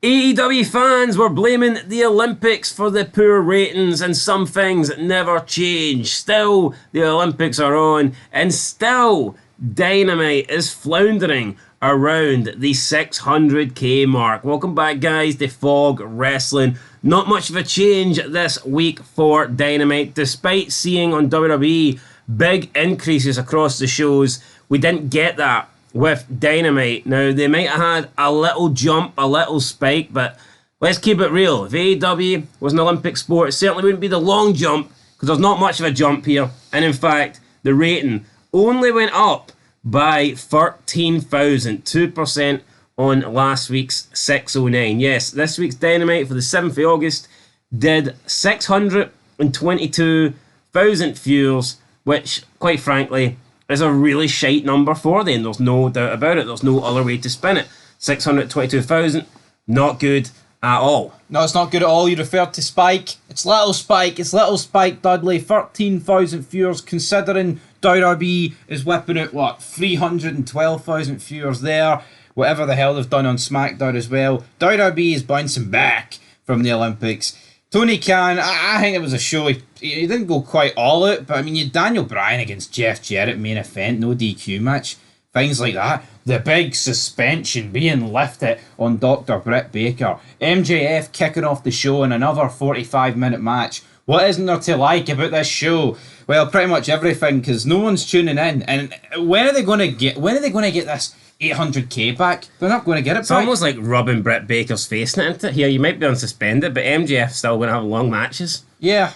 AEW fans were blaming the Olympics for the poor ratings, and some things never change. Still, the Olympics are on, and still, Dynamite is floundering around the 600k mark. Welcome back, guys, to Fog Wrestling. Not much of a change this week for Dynamite, despite seeing on WWE big increases across the shows. We didn't get that with Dynamite. Now, they might have had a little jump, a little spike, but let's keep it real. If AEW was an Olympic sport, it certainly wouldn't be the long jump, because there's not much of a jump here. And in fact, the rating only went up by 13,000, 2% on last week's 609. Yes, this week's Dynamite for the 7th of August did 622,000 views, which, quite frankly, is a really shite number for them. There's no doubt about it. There's no other way to spin it. 622,000, not good at all. No, it's not good at all. You referred to Spike. It's little Spike. It's little Spike Dudley. 13,000 viewers, considering WWE is whipping out, 312,000 viewers there. Whatever the hell they've done on SmackDown as well. WWE is bouncing back from the Olympics. Tony Khan, I think it was a show. He didn't go quite all out, but I mean, you had Daniel Bryan against Jeff Jarrett main event, no DQ match, things like that. The big suspension being lifted on Dr. Britt Baker. MJF kicking off the show in another 45-minute match. What isn't there to like about this show? Well, pretty much everything, because no one's tuning in. And when are they going to get this 800k back? They're not going to get it back. It's almost like rubbing Britt Baker's face into it. Here, you might be unsuspended, but MJF's still going to have long matches. Yeah,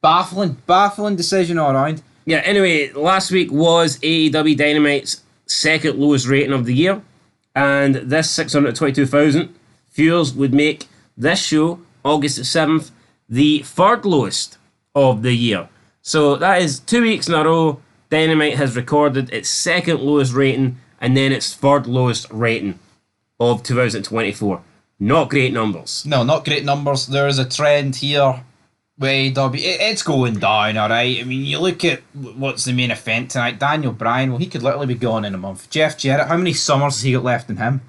baffling decision all around. Yeah, anyway, last week was AEW Dynamite's second lowest rating of the year, and this 622,000 viewers would make this show, August the 7th, the third lowest of the year. So that is 2 weeks in a row, Dynamite has recorded its second lowest rating, and then its third lowest rating of 2024. Not great numbers. No, not great numbers. There is a trend here with AEW. It's going down, alright? I mean, you look at what's the main event tonight. Daniel Bryan, well, he could literally be gone in a month. Jeff Jarrett, how many summers has he got left in him?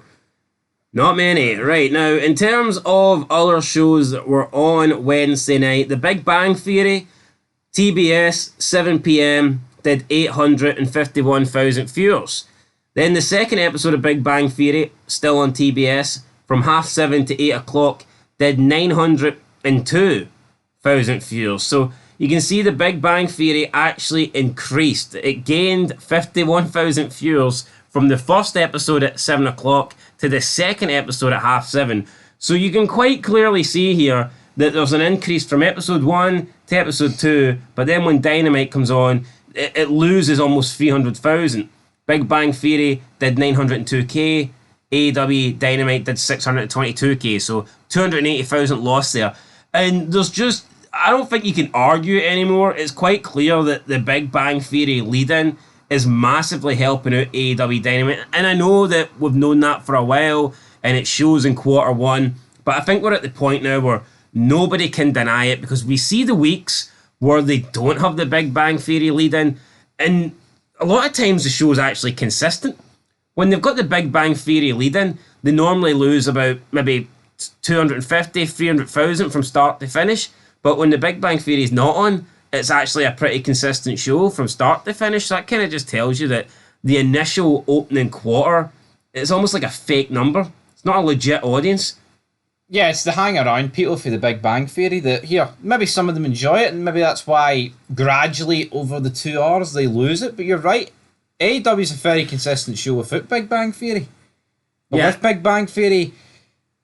Not many. Right, now, in terms of other shows that were on Wednesday night, The Big Bang Theory, TBS, 7 p.m, did 851,000 viewers. Then the second episode of Big Bang Theory, still on TBS, from 7:30 to 8 o'clock, did 902,000 viewers. So you can see the Big Bang Theory actually increased. It gained 51,000 viewers from the first episode at 7 o'clock to the second episode at 7:30. So you can quite clearly see here that there's an increase from episode 1 to episode 2, but then when Dynamite comes on, it loses almost 300,000. Big Bang Theory did 902k, AEW Dynamite did 622k, so 280,000 lost there. And there's just, I don't think you can argue it anymore. It's quite clear that the Big Bang Theory lead-in is massively helping out AEW Dynamite. And I know that we've known that for a while, and it shows in quarter one, but I think we're at the point now where nobody can deny it, because we see the weeks where they don't have the Big Bang Theory lead-in, and a lot of times the show is actually consistent. When they've got the Big Bang Theory lead-in, they normally lose about maybe 250, 300,000 from start to finish. But when the Big Bang Theory is not on, it's actually a pretty consistent show from start to finish. So that kind of just tells you that the initial opening quarter, it's almost like a fake number. It's not a legit audience. Yeah, it's the hang around people for the Big Bang Theory that, here, maybe some of them enjoy it, and maybe that's why gradually over the 2 hours they lose it. But you're right, AEW is a very consistent show without Big Bang Theory. But with Big Bang Theory,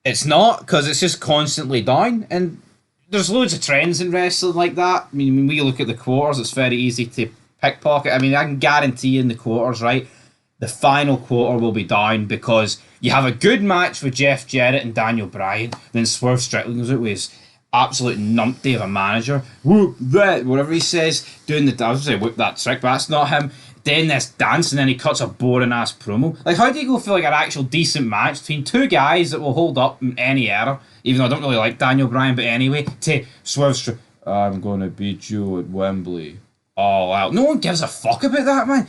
it's not, because it's just constantly down. And there's loads of trends in wrestling like that. I mean, when we look at the quarters, it's very easy to pickpocket. I mean, I can guarantee in the quarters, right, the final quarter will be down because you have a good match with Jeff Jarrett and Daniel Bryan, then Swerve Strickland goes out with his absolute numpty of a manager, whoop that, whatever he says, doing the, I was going to say whoop that trick, but that's not him, then this dance, and then he cuts a boring ass promo. Like, how do you go for like an actual decent match between two guys that will hold up in any era, even though I don't really like Daniel Bryan, but anyway, to Swerve Strickland, I'm going to beat you at Wembley. All out. No one gives a fuck about that, man.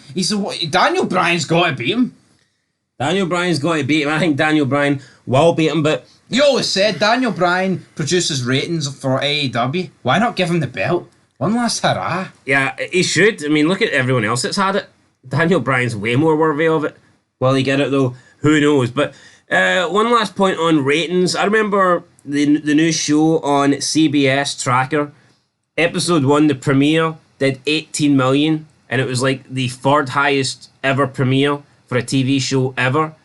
Daniel Bryan's got to beat him. Daniel Bryan's got to beat him. I think Daniel Bryan will beat him, but You always said Daniel Bryan produces ratings for AEW. Why not give him the belt? One last hurrah. yeah, he should. I mean, look at everyone else that's had it. Daniel Bryan's way more worthy of it. Will he get it though? Who knows? But one last point on ratings. I remember the new show on CBS Tracker. Episode 1, the premiere, did 18 million, and it was like the third highest ever premiere for a TV show ever.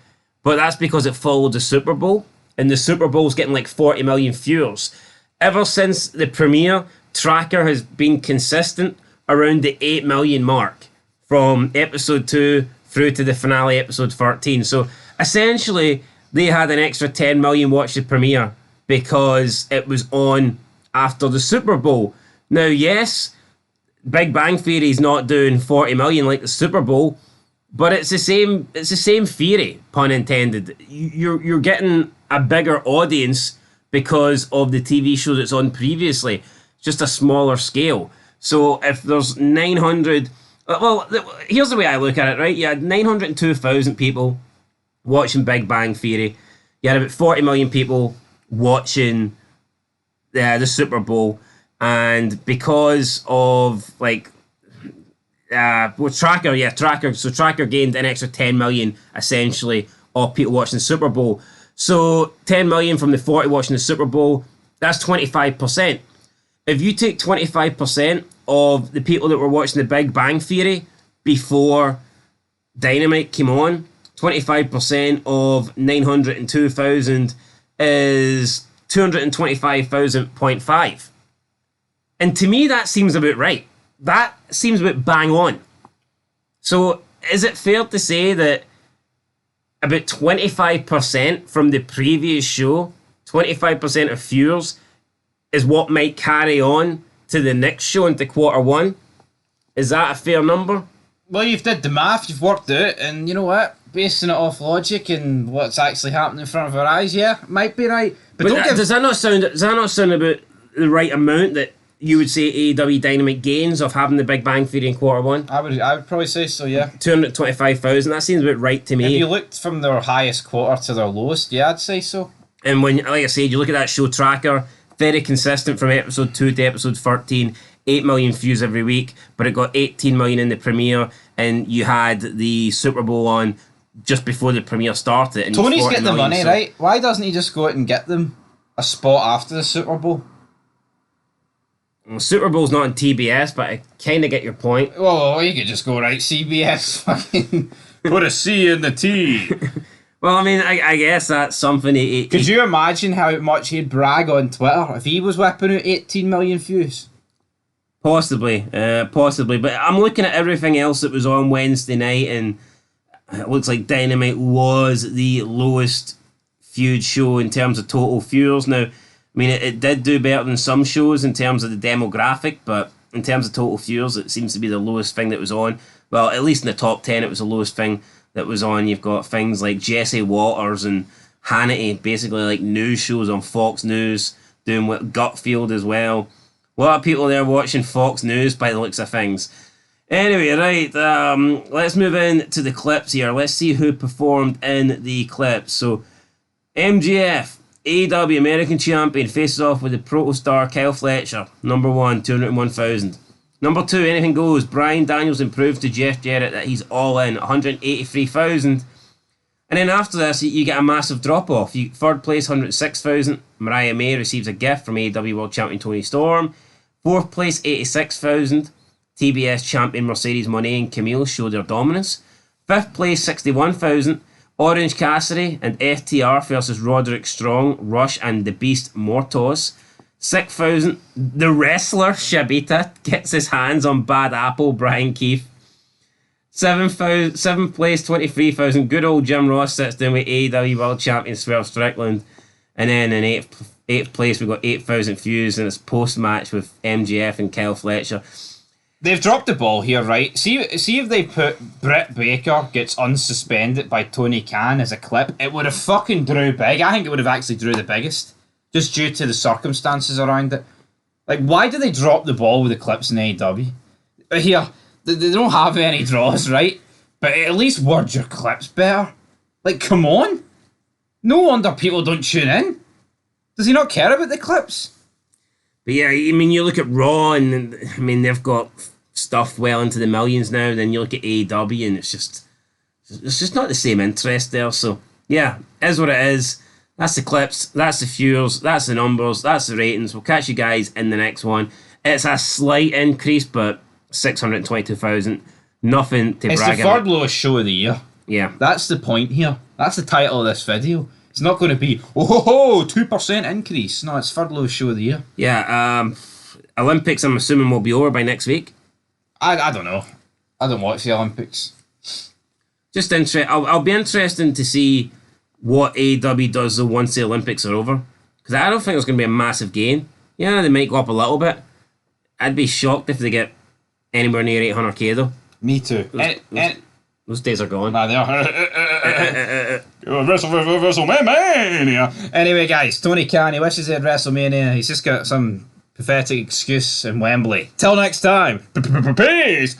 But that's because it followed the Super Bowl, and the Super Bowl's getting like 40 million viewers. Ever since the premiere, Tracker has been consistent around the 8 million mark from episode 2 through to the finale, episode 13. So essentially, they had an extra 10 million watch the premiere because it was on after the Super Bowl. Now, yes, Big Bang Theory is not doing 40 million like the Super Bowl, but it's the same. It's the same theory, pun intended. You're getting a bigger audience because of the TV show that's on previously. It's just a smaller scale. So if there's 900, well, here's the way I look at it. Right, you had 902,000 people watching Big Bang Theory. You had about 40 million people watching the Super Bowl. And because of Tracker gained an extra 10 million essentially of people watching the Super Bowl. So 10 million from the 40 watching the Super Bowl, that's 25%. If you take 25% of the people that were watching the Big Bang Theory before Dynamite came on, 25% of 902,000 is 225,000.5. And to me, that seems about right. That seems about bang on. So is it fair to say that about 25% from the previous show, 25% of viewers, is what might carry on to the next show into quarter one? Is that a fair number? Well, you've did the math, you've worked out, and you know what? Basing it off logic and what's actually happening in front of our eyes, yeah, it might be right. But does that not sound about the right amount that you would say AEW Dynamite gains of having the Big Bang Theory in quarter one? I would probably say so, yeah. 225,000, that seems about right to me. If you looked from their highest quarter to their lowest, yeah, I'd say so. And when, like I said, you look at that show Tracker, very consistent from episode 2 to episode 13, 8 million views every week, but it got 18 million in the premiere, and you had the Super Bowl on just before the premiere started. And Tony's getting the money, so, right? Why doesn't he just go out and get them a spot after the Super Bowl? Well, Super Bowl's not on TBS, but I kind of get your point. Well, you could just go, right, CBS, fucking put a C in the T. Well, I mean, I guess that's something he... Could you imagine how much he'd brag on Twitter if he was whipping out 18 million views? Possibly. But I'm looking at everything else that was on Wednesday night, and it looks like Dynamite was the lowest viewed show in terms of total viewers. Now, I mean, it did do better than some shows in terms of the demographic, but in terms of total viewers, it seems to be the lowest thing that was on. Well, at least in the top 10, it was the lowest thing that was on. You've got things like Jesse Waters and Hannity, basically like news shows on Fox News, doing what Gutfield as well. A lot of people there watching Fox News by the looks of things. Anyway, right, let's move in to the clips here. Let's see who performed in the clips. So, MJF, AEW American Champion, faces off with the Protostar Kyle Fletcher. Number 1, 201,000. Number 2, anything goes. Bryan Danielson proves to Jeff Jarrett that he's all in, 183,000. And then after this, you get a massive drop-off. Third place, 106,000. Mariah May receives a gift from AEW World Champion Tony Storm. Fourth place, 86,000. TBS champion Mercedes Moné and Camille show their dominance. Fifth place, 61,000. Orange Cassidy and FTR versus Roderick Strong, Rush and the Beast Mortos. 6,000. The wrestler Shibata gets his hands on Bad Apple, Brian Keith. 7th place, 23,000. Good old Jim Ross sits down with AEW World Champion Swerve Strickland. And then in 8th place, we've got 8,000 views, and it's post-match with MJF and Kyle Fletcher. They've dropped the ball here, right? See if they put Britt Baker gets unsuspended by Tony Khan as a clip. It would have fucking drew big. I think it would have actually drew the biggest, just due to the circumstances around it. Like, why do they drop the ball with the clips in AEW? Here, they don't have any draws, right? But at least word your clips better. Like, come on. No wonder people don't tune in. Does he not care about the clips? But yeah, I mean, you look at Raw, and I mean, they've got stuff well into the millions now. Then you look at AEW, and it's just not the same interest there. So yeah, is what it is. That's the clips, that's the viewers, that's the numbers, that's the ratings. We'll catch you guys in the next one. It's a slight increase, but 622,000. Nothing to brag about. It's the third lowest show of the year. Yeah. That's the point here. That's the title of this video. It's not going to be, 2% increase. No, it's third lowest show of the year. Yeah, Olympics, I'm assuming, will be over by next week. I don't know. I don't watch the Olympics. Just I'll be interested to see what AEW does though once the Olympics are over. Because I don't think there's going to be a massive gain. Yeah, they might go up a little bit. I'd be shocked if they get anywhere near 800k though. Me too. Those days are gone. Nah, they are. WrestleMania. Anyway, guys, Tony Khan, he wishes he had WrestleMania. He's just got some pathetic excuse in Wembley. Till next time. Peace.